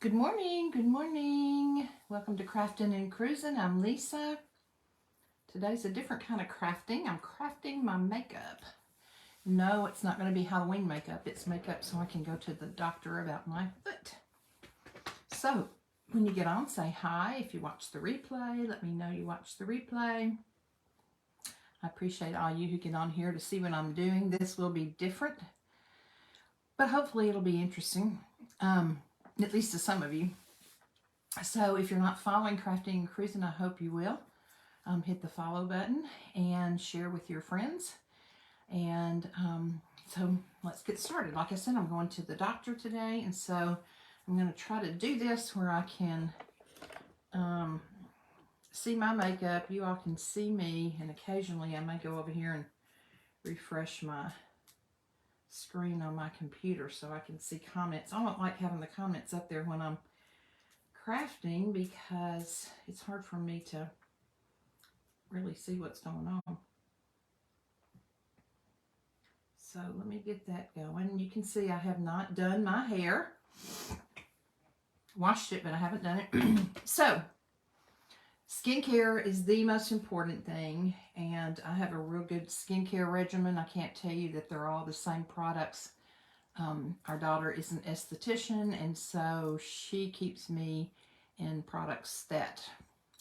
Good morning, good morning. Welcome to Crafting and Cruising. I'm Lisa. Today's a different kind of crafting. I'm crafting my makeup. No, it's not going to be Halloween makeup. It's makeup so I can go to the doctor about my foot. So, when you get on, say hi. If you watch the replay, let me know you watch the replay. I appreciate all you who get on here to see what I'm doing. This will be different, but hopefully it'll be interesting, at least to some of you. So if you're not following Crafting and Cruising, I hope you will. Hit the follow button and share with your friends. And so let's get started. Like I said, I'm going to the doctor today, and so I'm going to try to do this where I can see my makeup. You all can see me, and occasionally I may go over here and refresh my screen on my computer so I can see comments. I don't like having the comments up there when I'm crafting because it's hard for me to really see what's going on. So let me get that going. You can see I have not done my hair. Washed it, but I haven't done it. So skincare is the most important thing, and I have a real good skincare regimen. I can't tell you that they're all the same products. Our daughter is an esthetician, and so she keeps me in products that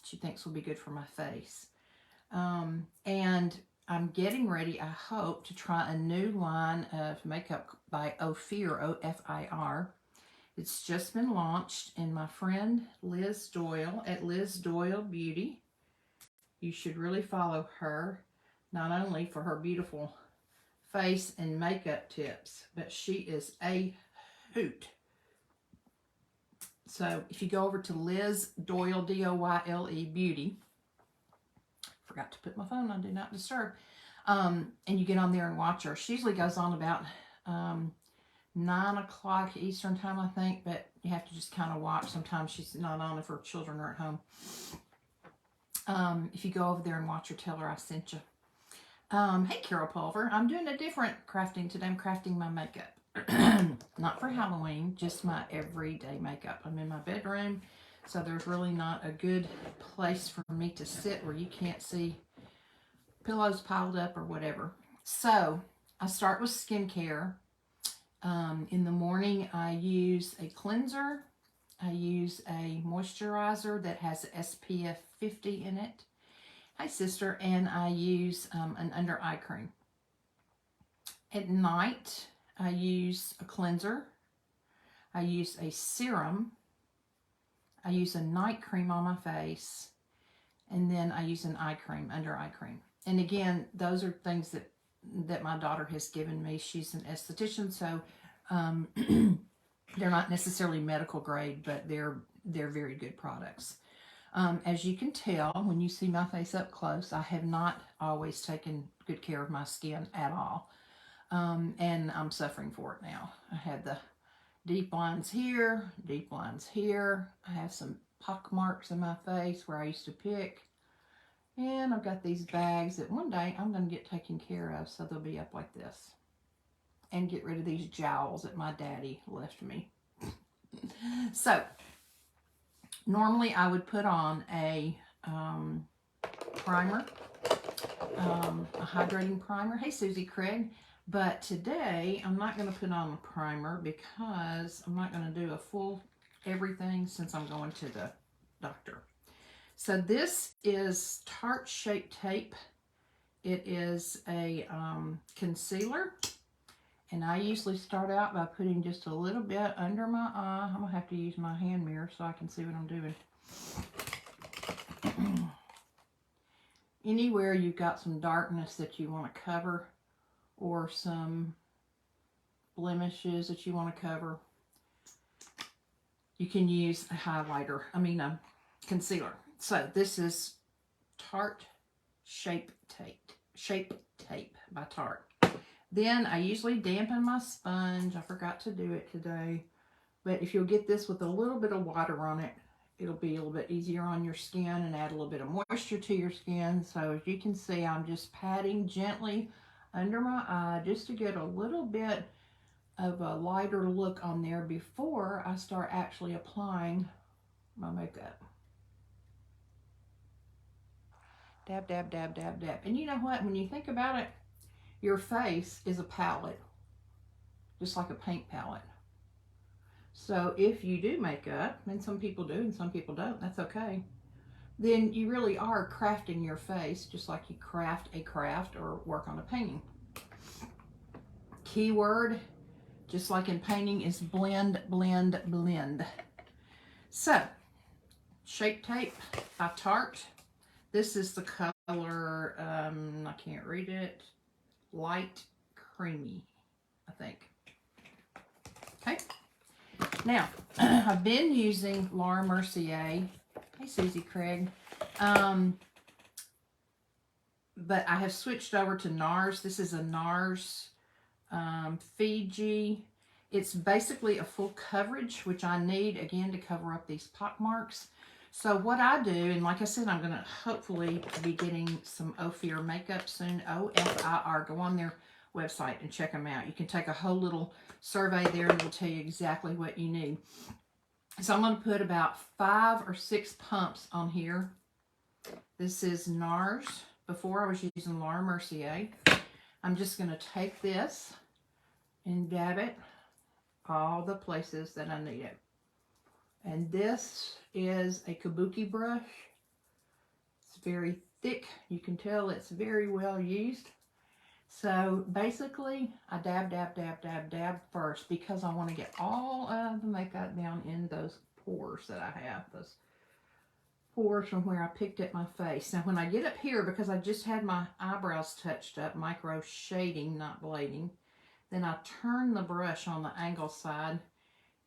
she thinks will be good for my face. And I'm getting ready, I hope, to try a new line of makeup by Ofir, O-F-I-R. It's just been launched, and my friend Liz Doyle at Liz Doyle Beauty, you should really follow her, not only for her beautiful face and makeup tips, but she is a hoot. So if you go over to Liz Doyle, D-O-Y-L-E Beauty, forgot to put my phone on Do Not Disturb, and you get on there and watch her. She usually goes on about 9 o'clock Eastern time, I think, but you have to just kind of watch. Sometimes she's not on if her children are at home. If you go over there and watch her, tell her I sent you. Hey, Carol Pulver. I'm doing a different crafting today. I'm crafting my makeup. Not for Halloween, just my everyday makeup. I'm in my bedroom, so there's really not a good place for me to sit where you can't see pillows piled up or whatever. So I start with skincare. In the morning, I use a cleanser. I use a moisturizer that has SPF 50 in it. Hi, sister. And I use an under eye cream. At night, I use a cleanser. I use a serum. I use a night cream on my face. And then I use an eye cream, under eye cream. And again, those are things that my daughter has given me. She's an esthetician, so they're not necessarily medical grade, but they're very good products. As you can tell, when you see my face up close, I have not always taken good care of my skin at all. And I'm suffering for it now. I had the deep lines here, deep lines here. I have some pock marks in my face where I used to pick. And I've got these bags that one day I'm going to get taken care of, so they'll be up like this. And get rid of these jowls that my daddy left me. So, normally I would put on a primer, a hydrating primer. Hey, Susie Craig. But today, I'm not going to put on a primer because I'm not going to do a full everything since I'm going to the doctor. So this is Tarte Shape Tape. It is a concealer. And I usually start out by putting just a little bit under my eye. I'm going to have to use my hand mirror so I can see what I'm doing. Anywhere you've got some darkness that you want to cover, or some blemishes that you want to cover, you can use a highlighter, a concealer. So this is Tarte Shape Tape by Tarte. Then I usually dampen my sponge. I forgot to do it today. But if you'll get this with a little bit of water on it, it'll be a little bit easier on your skin and add a little bit of moisture to your skin. So as you can see, I'm just patting gently under my eye just to get a little bit of a lighter look on there before I start actually applying my makeup. Dab, dab, dab, dab, dab. And you know what? When you think about it, your face is a palette, just like a paint palette. So if you do makeup, and some people do and some people don't, that's okay, then you really are crafting your face just like you craft a craft or work on a painting. Keyword, just like in painting, is blend, blend, blend. So, Shape Tape by Tarte. This is the color, I can't read it, light creamy, I think. Okay. Now, I've been using Laura Mercier. Hey, Susie Craig. But I have switched over to NARS. This is a NARS Fiji. It's basically a full coverage, which I need, again, to cover up these pock marks. So what I do, and like I said, I'm going to hopefully be getting some Ophir makeup soon, OFIR. Go on their website and check them out. You can take a whole little survey there and it'll tell you exactly what you need. So I'm going to put about 5 or 6 pumps on here. This is NARS. Before I was using Laura Mercier. I'm just going to take this and dab it all the places that I need it. And this is a kabuki brush. It's very thick. You can tell it's very well used. So basically, I dab, dab, dab, dab, dab first because I want to get all of the makeup down in those pores that I have. Those pores from where I picked at my face. Now when I get up here, because I just had my eyebrows touched up, micro shading, not blading, then I turn the brush on the angle side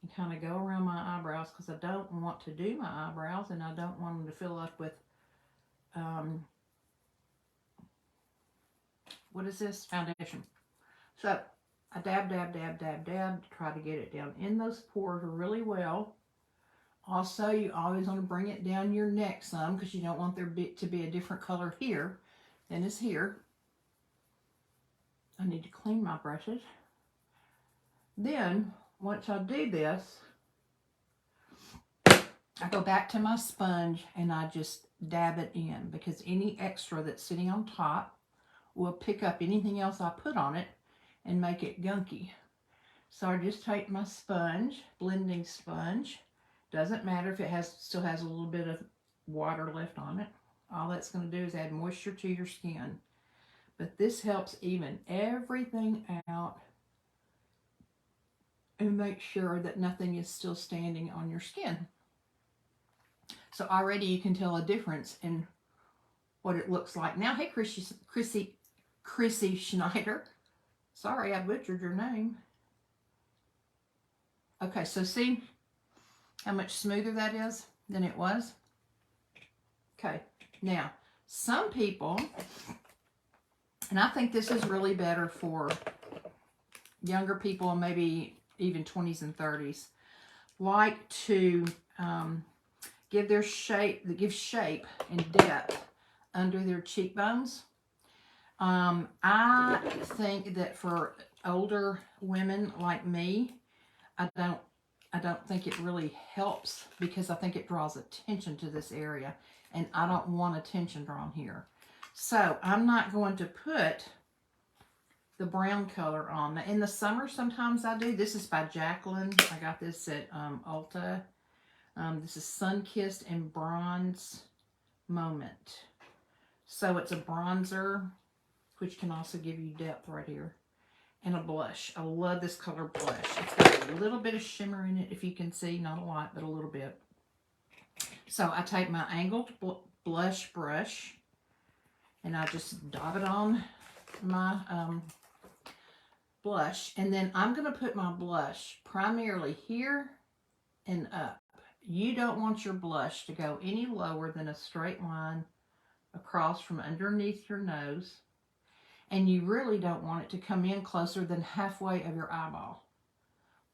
and kind of go around my eyebrows because I don't want to do my eyebrows and I don't want them to fill up with, what is this? Foundation. So I dab, dab, dab, dab, dab to try to get it down in those pores really well. Also, you always want to bring it down your neck some because you don't want there to be a different color here than is here. I need to clean my brushes. Then, once I do this, I go back to my sponge and I just dab it in because any extra that's sitting on top will pick up anything else I put on it and make it gunky. So I just take my sponge, blending sponge. Doesn't matter if it still has a little bit of water left on it. All that's going to do is add moisture to your skin. But this helps even everything out and make sure that nothing is still standing on your skin. So already you can tell a difference in what it looks like. Now, hey, Chrissy Schneider. Sorry, I butchered your name. Okay, so see how much smoother that is than it was? Okay, now, some people, and I think this is really better for younger people, maybe even 20s and 30s, like to give shape and depth under their cheekbones. I think that for older women like me, I don't think it really helps because I think it draws attention to this area and I don't want attention drawn here. So I'm not going to put the brown color on. In the summer, sometimes I do. This is by Jacqueline. I got this at Ulta. This is Sun-Kissed and Bronze Moment. So it's a bronzer, which can also give you depth right here. And a blush. I love this color blush. It's got a little bit of shimmer in it, if you can see. Not a lot, but a little bit. So I take my angled blush brush and I just dab it on my blush. And then I'm going to put my blush primarily here and up. You don't want your blush to go any lower than a straight line across from underneath your nose. And you really don't want it to come in closer than halfway of your eyeball.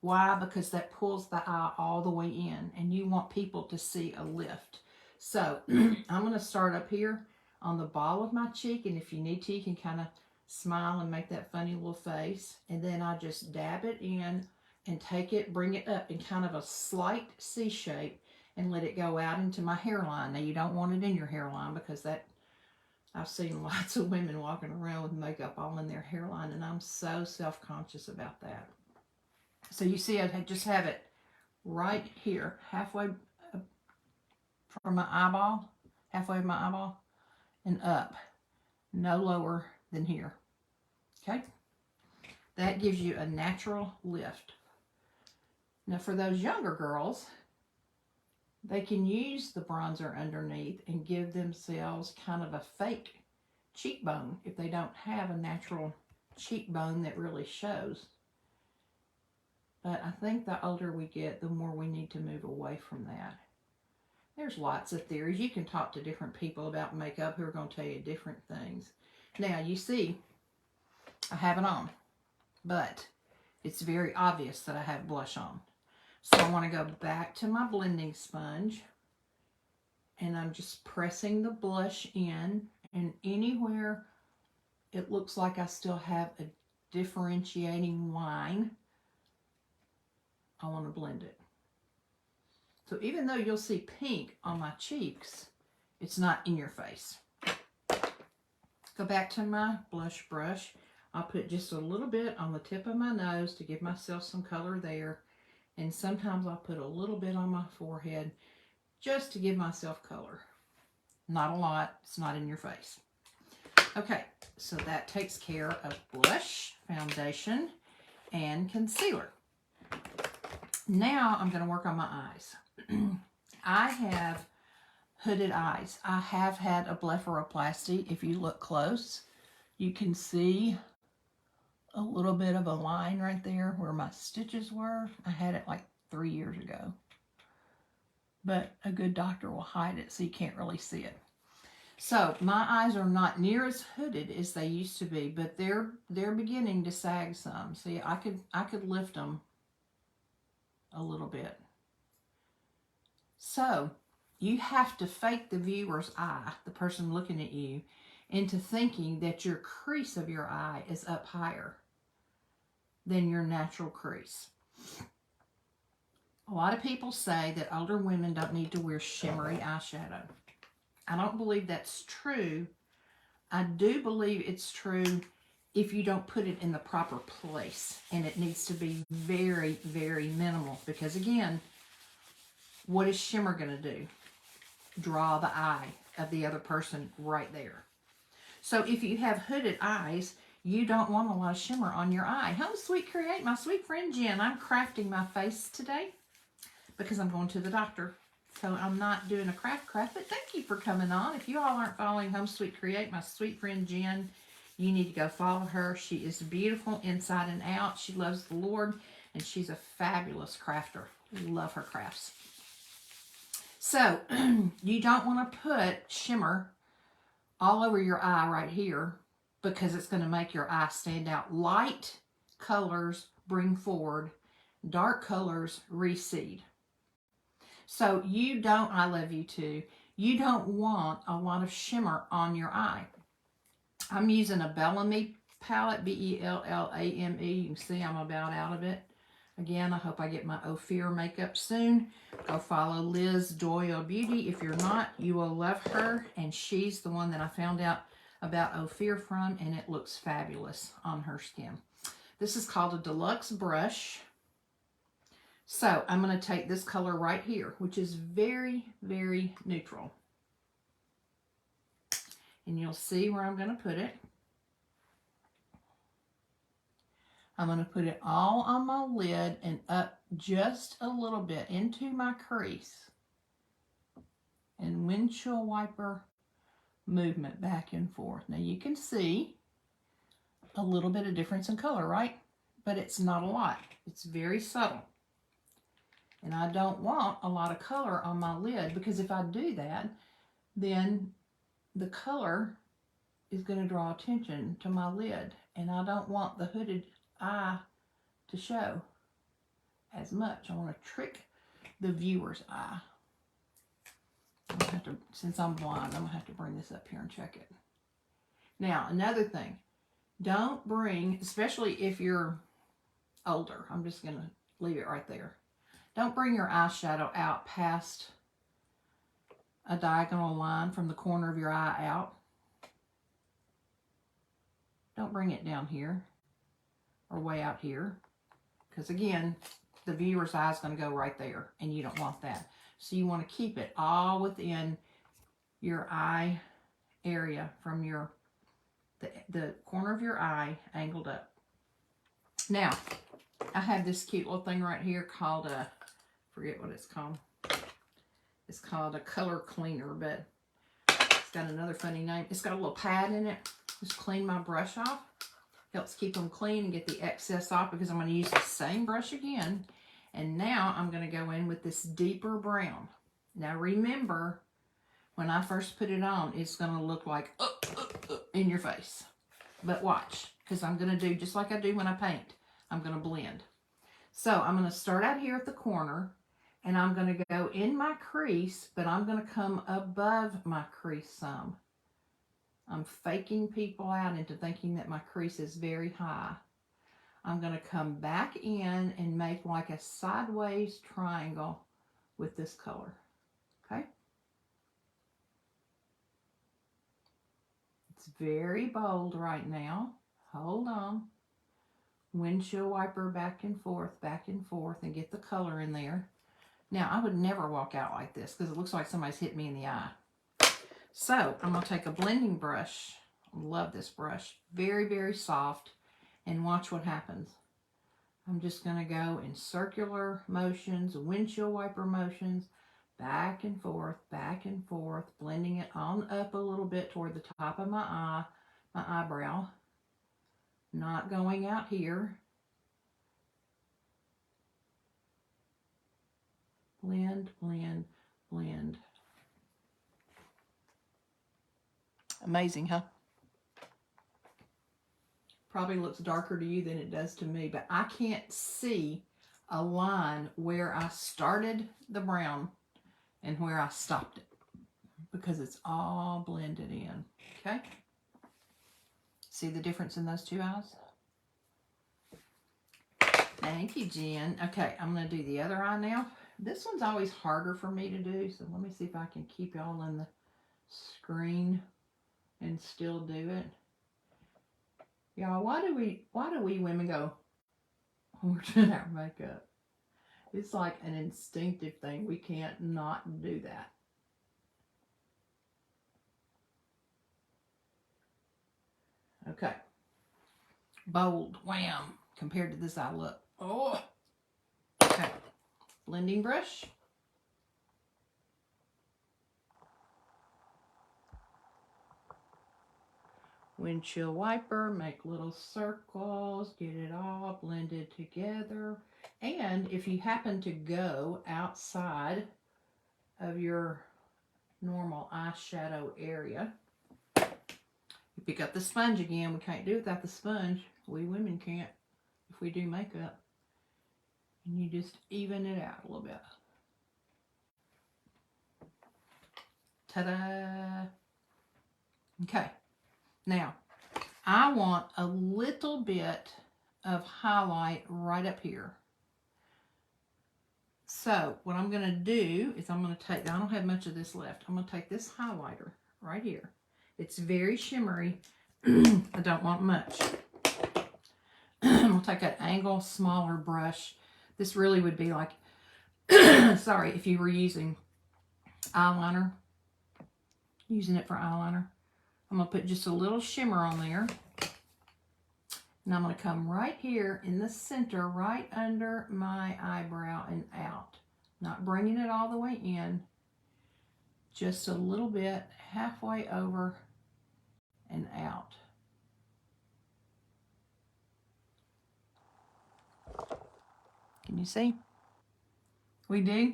Why? Because that pulls the eye all the way in and you want people to see a lift. So I'm going to start up here on the ball of my cheek, and if you need to, you can kind of smile and make that funny little face. And then I just dab it in and take it, bring it up in kind of a slight C shape and let it go out into my hairline. Now, you don't want it in your hairline because that, I've seen lots of women walking around with makeup all in their hairline, and I'm so self-conscious about that. So you see, I just have it right here, halfway from my eyeball, halfway of my eyeball, and up, no lower than here. Okay? That gives you a natural lift. Now, for those younger girls, they can use the bronzer underneath and give themselves kind of a fake cheekbone if they don't have a natural cheekbone that really shows. But I think the older we get, the more we need to move away from that. There's lots of theories. You can talk to different people about makeup who are going to tell you different things. Now, you see, I have it on, but it's very obvious that I have blush on. So I want to go back to my blending sponge, and I'm just pressing the blush in, and anywhere it looks like I still have a differentiating line, I want to blend it. So even though you'll see pink on my cheeks, it's not in your face. Go back to my blush brush. I'll put just a little bit on the tip of my nose to give myself some color there. And sometimes I'll put a little bit on my forehead just to give myself color. Not a lot. It's not in your face. Okay, so that takes care of blush, foundation, and concealer. Now I'm going to work on my eyes. I have hooded eyes. I have had a blepharoplasty. If you look close, you can see a little bit of a line right there where my stitches were. I had it like 3 years ago. But a good doctor will hide it so you can't really see it. So my eyes are not near as hooded as they used to be, but they're beginning to sag some. See, I could lift them a little bit. So you have to fake the viewer's eye, the person looking at you, into thinking that your crease of your eye is up higher than your natural crease. A lot of people say that older women don't need to wear shimmery eyeshadow. I don't believe that's true. I do believe it's true if you don't put it in the proper place, and it needs to be very, very minimal, because again, what is shimmer going to do? Draw the eye of the other person right there. So if you have hooded eyes, you don't want a lot of shimmer on your eye. Home Sweet Create, my sweet friend Jen. I'm crafting my face today because I'm going to the doctor. So I'm not doing a craft, but thank you for coming on. If you all aren't following Home Sweet Create, my sweet friend Jen, you need to go follow her. She is beautiful inside and out. She loves the Lord, and she's a fabulous crafter. Love her crafts. So you don't want to put shimmer all over your eye right here, because it's going to make your eye stand out. Light colors bring forward, dark colors recede. So you don't, I love you too, you don't want a lot of shimmer on your eye. I'm using a Bellamy palette, B-E-L-L-A-M-E. You can see I'm about out of it. Again, I hope I get my Ophir makeup soon. Go follow Liz Doyle Beauty. If you're not, you will love her. And she's the one that I found out about Ophir from, and it looks fabulous on her skin. This is called a deluxe brush. So I'm going to take this color right here, which is very, very neutral. And you'll see where I'm going to put it. I'm going to put it all on my lid and up just a little bit into my crease. And windshield wiper movement back and forth. Now you can see a little bit of difference in color, right? But it's not a lot. It's very subtle. And I don't want a lot of color on my lid, because if I do that, then the color is going to draw attention to my lid. And I don't want the hooded eye to show as much. I want to trick the viewer's eye. I'm gonna have to, since I'm blind, I'm going to have to bring this up here and check it. Now, another thing. Don't bring, especially if you're older, I'm just going to leave it right there. Don't bring your eyeshadow out past a diagonal line from the corner of your eye out. Don't bring it down here or way out here, because again, the viewer's eye is going to go right there, and you don't want that. So you want to keep it all within your eye area from your the corner of your eye angled up. Now, I have this cute little thing right here called a, forget what it's called. It's called a color cleaner, but it's got another funny name. It's got a little pad in it. Just clean my brush off. Helps keep them clean and get the excess off, because I'm going to use the same brush again. And now I'm going to go in with this deeper brown. Now remember, when I first put it on, it's going to look like in your face. But watch, because I'm going to do just like I do when I paint. I'm going to blend. So I'm going to start out here at the corner, and I'm going to go in my crease, but I'm going to come above my crease some. I'm faking people out into thinking that my crease is very high. I'm going to come back in and make like a sideways triangle with this color. Okay? It's very bold right now. Hold on. Windshield wiper back and forth, and get the color in there. Now, I would never walk out like this because it looks like somebody's hit me in the eye. So, I'm going to take a blending brush. Love this brush. Very, very soft. And watch what happens. I'm just going to go in circular motions, windshield wiper motions, back and forth, blending it on up a little bit toward the top of my eyebrow. Not going out here. Blend, blend, blend. Amazing, huh? Probably looks darker to you than it does to me, but I can't see a line where I started the brown and where I stopped it, because it's all blended in. Okay? See the difference in those two eyes? Thank you, Jen. Okay, I'm going to do the other eye now. This one's always harder for me to do, so let me see if I can keep y'all in the screen and still do it. Y'all, why do we women go when we're doing our makeup? It's like an instinctive thing. We can't not do that. Okay. Bold. Wham. Compared to this eye look. Oh. Okay. Blending brush. Windshield wiper, make little circles, get it all blended together. And if you happen to go outside of your normal eyeshadow area, you pick up the sponge again. We can't do it without the sponge. We women can't if we do makeup. And you just even it out a little bit. Ta-da! Okay. Now, I want a little bit of highlight right up here. So, what I'm going to do is I'm going to take, I don't have much of this left. I'm going to take this highlighter right here. It's very shimmery. I don't want much. I'm going to take an angle, smaller brush. This really would be like, sorry, if you were using eyeliner, using it for eyeliner. I'm going to put just a little shimmer on there. And I'm going to come right here in the center, right under my eyebrow and out. Not bringing it all the way in. Just a little bit, halfway over and out. Can you see? We do?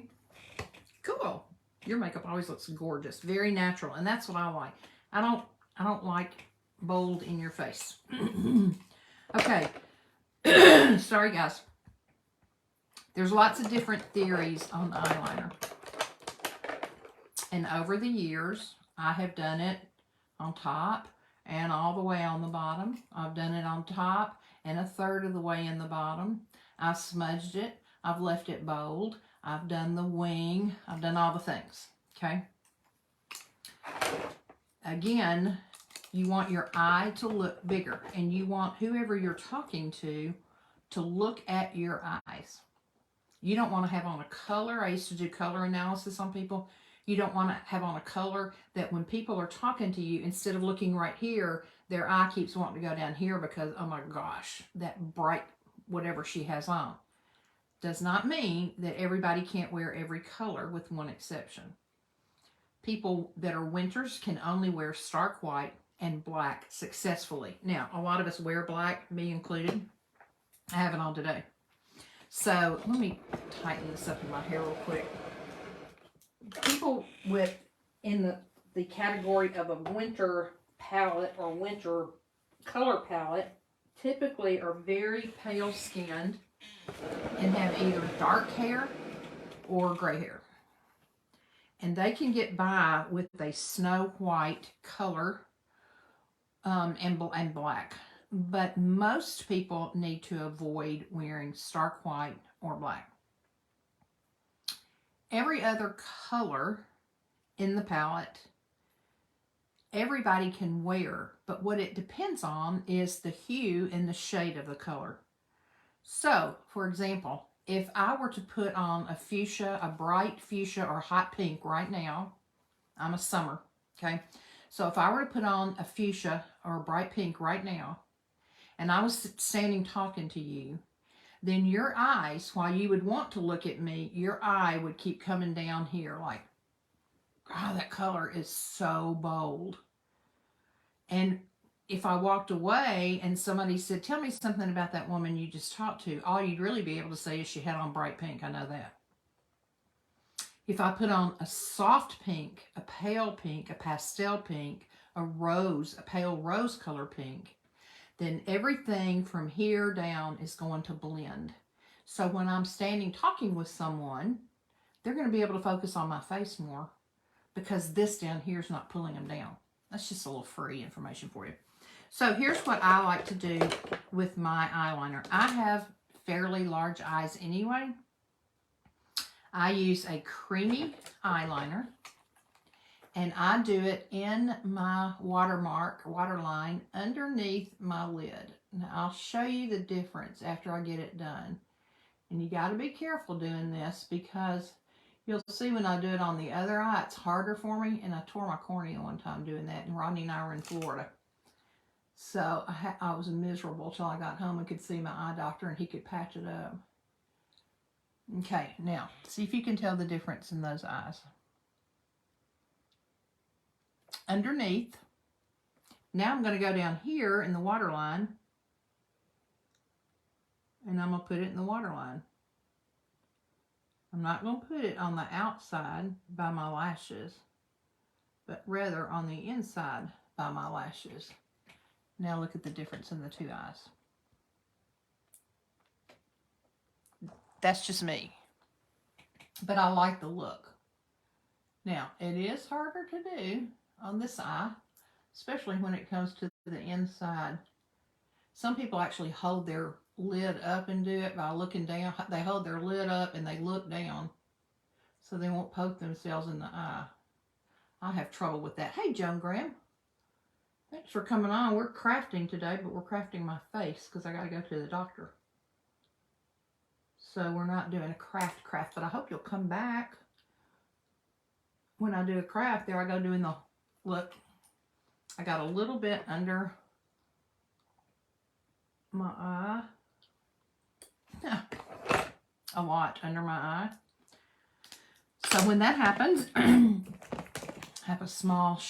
Cool. Your makeup always looks gorgeous. Very natural. And that's what I like. I don't like bold in your face. Okay. Sorry, guys. There's lots of different theories on eyeliner. And over the years, I have done it on top and all the way on the bottom. I've done it on top and a third of the way in the bottom. I've smudged it. I've left it bold. I've done the wing. I've done all the things, okay? Again, you want your eye to look bigger, and you want whoever you're talking to look at your eyes. You don't want to have on a color. I used to do color analysis on people. You don't want to have on a color that when people are talking to you, instead of looking right here, their eye keeps wanting to go down here because, oh my gosh, that bright whatever she has on. Does not mean that everybody can't wear every color, with one exception. People that are winters can only wear stark white and black successfully. Now, a lot of us wear black, me included. I have it on today. So let me tighten this up in my hair real quick. People in the category of a winter palette or winter color palette typically are very pale skinned and have either dark hair or gray hair. And they can get by with a snow white color and black. But most people need to avoid wearing stark white or black. Every other color in the palette, everybody can wear, but what it depends on is the hue and the shade of the color. So, for example, if I were to put on a fuchsia, a bright fuchsia or hot pink right now, I'm a summer, okay? So if I were to put on a fuchsia or a bright pink right now, and I was standing talking to you, then your eyes, while you would want to look at me, your eye would keep coming down here like, oh, that color is so bold. And if I walked away and somebody said, tell me something about that woman you just talked to, all you'd really be able to say is she had on bright pink. I know that. If I put on a soft pink, a pale pink, a pastel pink, a rose, a pale rose color pink, then everything from here down is going to blend. So when I'm standing talking with someone, they're going to be able to focus on my face more because this down here is not pulling them down. That's just a little free information for you. So here's what I like to do with my eyeliner. I have fairly large eyes anyway. I use a creamy eyeliner, and I do it in my waterline underneath my lid. Now I'll show you the difference after I get it done. And you got to be careful doing this because you'll see when I do it on the other eye, it's harder for me. And I tore my cornea one time doing that, and Rodney and I were in Florida. So I was miserable till I got home and could see my eye doctor and he could patch it up. Okay, now see if you can tell the difference in those eyes. Underneath, now I'm going to go down here in the waterline and I'm going to put it in the waterline. I'm not going to put it on the outside by my lashes, but rather on the inside by my lashes. Now look at the difference in the two eyes. That's just me, but I like the look. Now, it is harder to do on this eye, especially when it comes to the inside. Some people actually hold their lid up and do it by looking down. They hold their lid up and they look down so they won't poke themselves in the eye. I have trouble with that. Hey, Joan Graham. Thanks for coming on. We're crafting today, but we're crafting my face because I got to go to the doctor. So we're not doing a craft, but I hope you'll come back when I do a craft. There I go doing the, look, I got a little bit under my eye. A lot under my eye. So when that happens, I have a small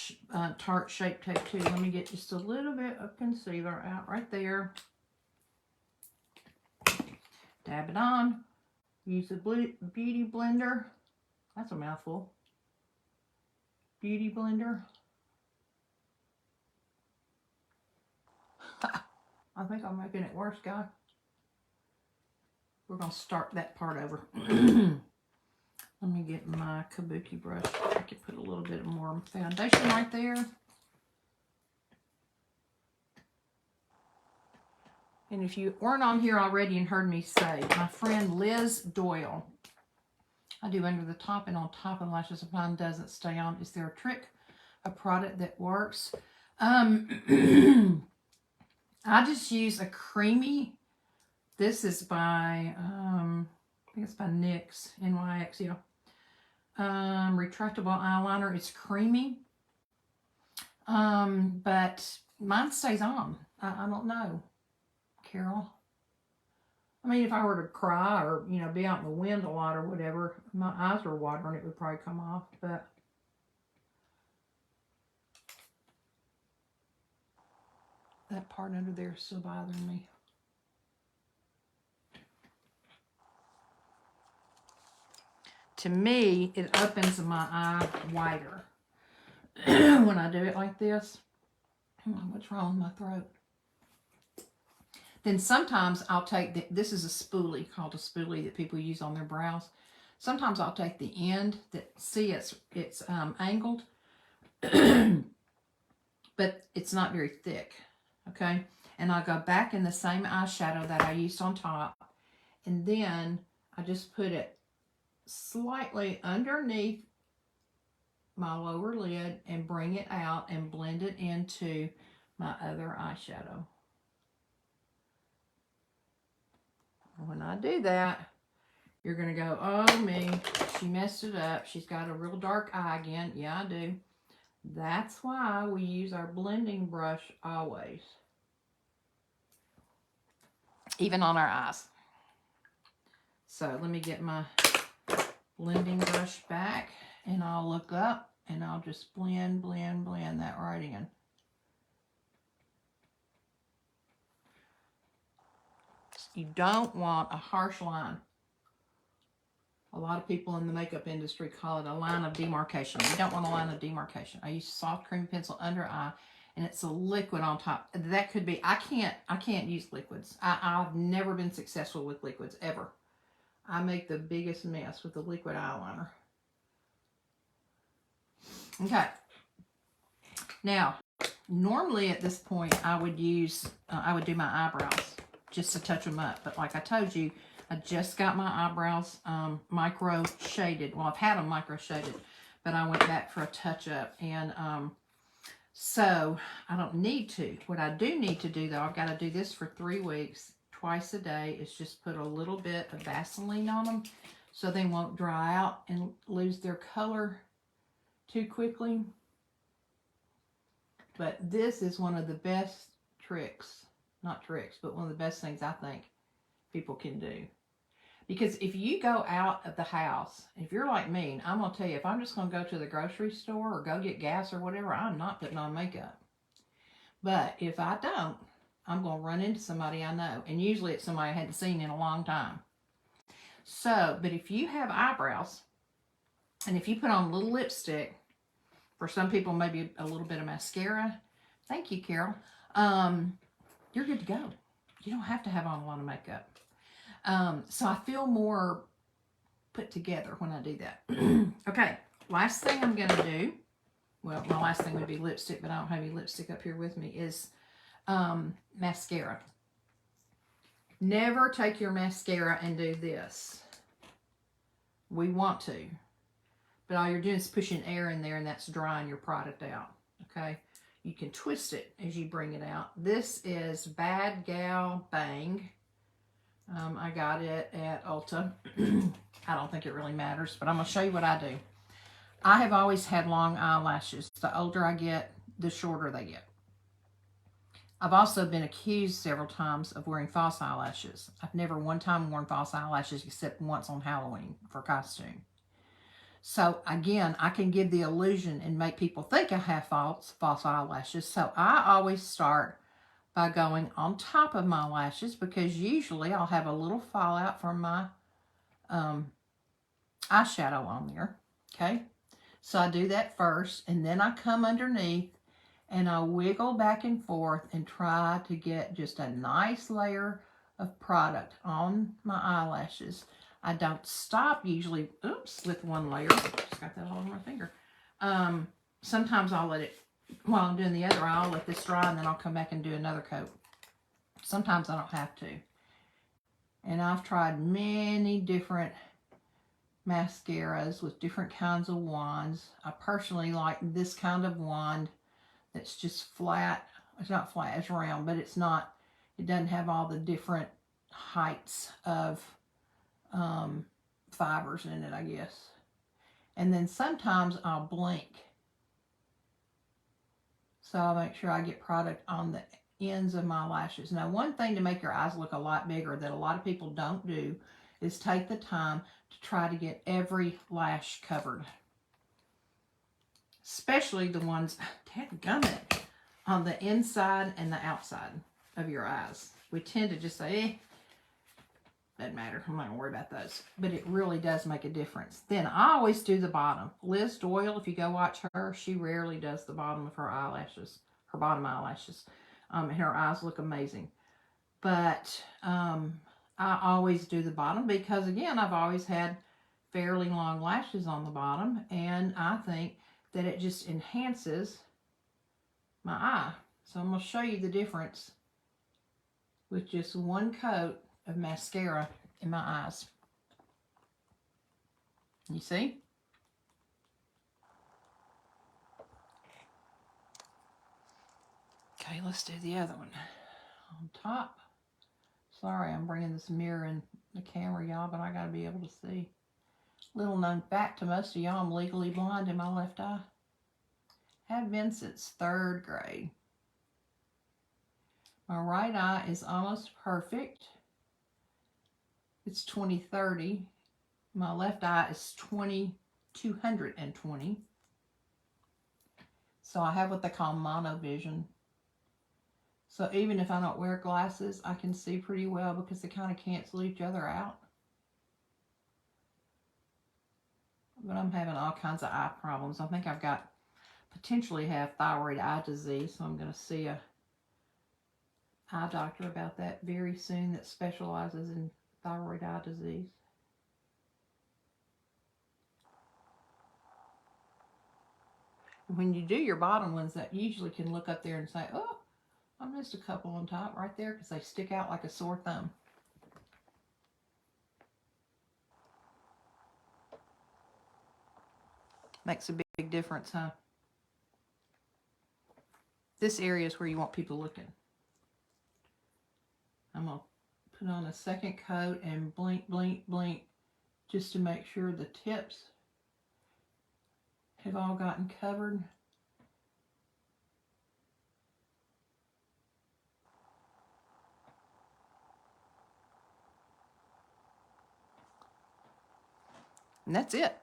Tarte Shape Tape too. Let me get just a little bit of concealer out right there. Dab it on. Use the Beauty Blender. That's a mouthful. Beauty Blender. I think I'm making it worse, guys. We're going to start that part over. Let me get my kabuki brush. I can put a little bit more foundation right there. And if you weren't on here already and heard me say, my friend Liz Doyle, I do under the top and on top of the lashes if mine doesn't stay on. Is there a trick, a product that works? I just use a creamy, this is by, I think it's by NYX, NYX, yeah. Retractable eyeliner. It's creamy. But mine stays on. I don't know, Carol. I mean, if I were to cry or, you know, be out in the wind a lot or whatever, my eyes were watering, it would probably come off. But that part under there is still bothering me. To me, it opens my eye wider when I do it like this. What's wrong with my throat? Then sometimes I'll take, this is a spoolie, called a spoolie that people use on their brows. Sometimes I'll take the end that, see it's angled, but it's not very thick, okay? And I'll go back in the same eyeshadow that I used on top, and then I just put it slightly underneath my lower lid and bring it out and blend it into my other eyeshadow. When I do that, you're going to go, oh me, she messed it up. She's got a real dark eye again. Yeah, I do. That's why we use our blending brush always. Even on our eyes. So let me get my blending brush back and I'll look up and I'll just blend that right in. You don't want a harsh line. A lot of people in the makeup industry call it a line of demarcation. You don't want a line of demarcation. I use soft cream pencil under eye, and it's a liquid on top. That could be, I can't use liquids. I've never been successful with liquids, ever. I make the biggest mess with the liquid eyeliner. Okay. Now, normally at this point, I would use, I would do my eyebrows just to touch them up. But like I told you, I just got my eyebrows micro shaded. Well, I've had them micro shaded, but I went back for a touch up. And so I don't need to. What I do need to do, though, I've got to do this for 3 weeks, twice a day, is just put a little bit of Vaseline on them so they won't dry out and lose their color too quickly. But this is one of the best tricks. Not tricks, but one of the best things I think people can do. Because if you go out of the house, if you're like me, I'm going to tell you, if I'm just going to go to the grocery store or go get gas or whatever, I'm not putting on makeup. But if I don't, I'm going to run into somebody I know. And usually it's somebody I hadn't seen in a long time. So, but if you have eyebrows, and if you put on a little lipstick, for some people maybe a little bit of mascara, thank you, Carol, you're good to go. You don't have to have on a lot of makeup. So I feel more put together when I do that. Okay, last thing I'm going to do, well, my last thing would be lipstick, but I don't have any lipstick up here with me, is mascara. Never take your mascara and do this. We want to, but all you're doing is pushing air in there and that's drying your product out, okay? You can twist it as you bring it out. This is Bad Gal Bang. I got it at Ulta. I don't think it really matters, but I'm going to show you what I do. I have always had long eyelashes. The older I get, the shorter they get. I've also been accused several times of wearing false eyelashes. I've never one time worn false eyelashes except once on Halloween for costume. So again, I can give the illusion and make people think I have false eyelashes. So I always start by going on top of my lashes, because usually I'll have a little fallout from my eyeshadow on there. Okay, so I do that first, and then I come underneath and I wiggle back and forth and try to get just a nice layer of product on my eyelashes. I don't stop usually, oops, with one layer. Just got that all over my finger. Sometimes I'll let it, while I'm doing the other eye, I'll let this dry and then I'll come back and do another coat. Sometimes I don't have to. And I've tried many different mascaras with different kinds of wands. I personally like this kind of wand that's just flat. It's not flat, it's round, but it doesn't have all the different heights of fibers in it, I guess. And then sometimes I'll blink. So I'll make sure I get product on the ends of my lashes. Now, one thing to make your eyes look a lot bigger that a lot of people don't do is take the time to try to get every lash covered. Especially the ones, dadgummit, on the inside and the outside of your eyes. We tend to just say, doesn't matter, I'm not going to worry about those. But it really does make a difference. Then I always do the bottom. Liz Doyle, if you go watch her, she rarely does the bottom of her eyelashes, her bottom eyelashes. And her eyes look amazing. But I always do the bottom because, again, I've always had fairly long lashes on the bottom. And I think that it just enhances my eye. So I'm going to show you the difference with just one coat of mascara in my eyes. You see? Okay, let's do the other one. On top. Sorry, I'm bringing this mirror in the camera, y'all, but I got to be able to see. Little known fact to most of y'all, I'm legally blind in my left eye. Have been since 3rd grade. My right eye is almost perfect. It's 20/30. My left eye is 20/220. So I have what they call monovision. So even if I don't wear glasses, I can see pretty well because they kind of cancel each other out. But I'm having all kinds of eye problems. I think I've got, potentially have thyroid eye disease. So I'm going to see a eye doctor about that very soon that specializes in thyroid eye disease. When you do your bottom ones, that usually can look up there and say, oh, I missed a couple on top right there because they stick out like a sore thumb. Makes a big difference, huh? This area is where you want people looking. I'm going to put on a second coat and blink, blink, blink just to make sure the tips have all gotten covered. And that's it.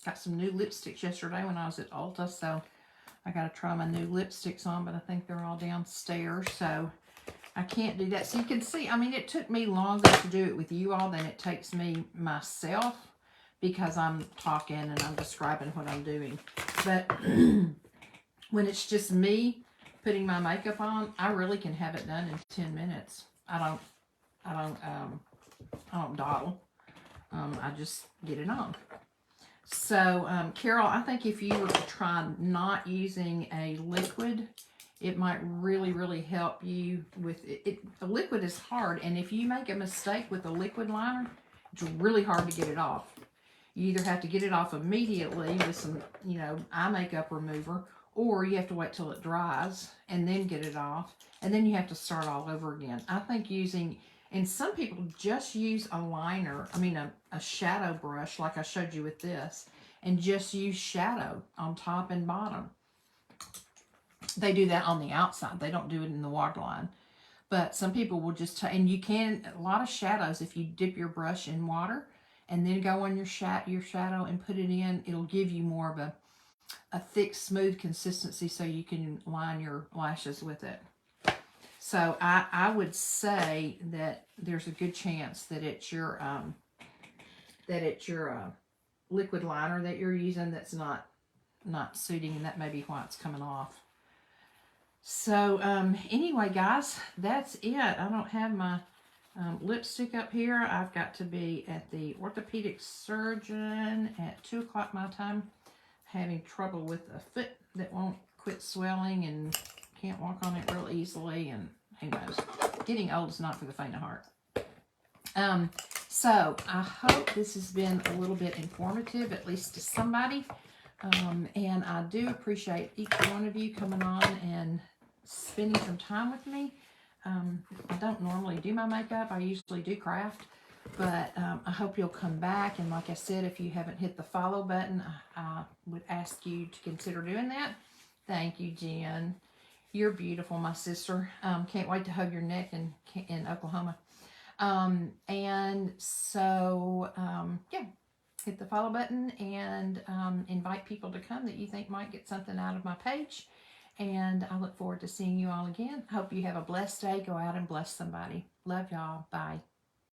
Got some new lipsticks yesterday when I was at Ulta, so I got to try my new lipsticks on, but I think they're all downstairs, so I can't do that. So you can see, I mean, it took me longer to do it with you all than it takes me myself because I'm talking and I'm describing what I'm doing. But when it's just me putting my makeup on, I really can have it done in 10 minutes. I don't dawdle. I just get it on. So, Carol, I think if you were to try not using a liquid, it might really, really help you with it. A liquid is hard, and if you make a mistake with a liquid liner, it's really hard to get it off. You either have to get it off immediately with some, eye makeup remover, or you have to wait till it dries and then get it off, and then you have to start all over again. I think and some people just use a liner, a shadow brush like I showed you with this, and just use shadow on top and bottom. They do that on the outside. They don't do it in the waterline. But some people will just, and you can, a lot of shadows, if you dip your brush in water and then go on your shadow and put it in, it'll give you more of a thick, smooth consistency so you can line your lashes with it. So I would say that there's a good chance that it's your liquid liner that you're using that's not suiting, and that may be why it's coming off. So anyway, guys, that's it. I don't have my lipstick up here. I've got to be at the orthopedic surgeon at 2 o'clock my time, having trouble with a foot that won't quit swelling and can't walk on it real easily and who knows? Getting old is not for the faint of heart. So I hope this has been a little bit informative, at least to somebody. And I do appreciate each one of you coming on and spending some time with me. I don't normally do my makeup. I usually do craft. But I hope you'll come back. And like I said, if you haven't hit the follow button, I would ask you to consider doing that. Thank you, Jen. You're beautiful, my sister. Can't wait to hug your neck in Oklahoma. And so, yeah, hit the follow button and invite people to come that you think might get something out of my page. And I look forward to seeing you all again. Hope you have a blessed day. Go out and bless somebody. Love y'all. Bye.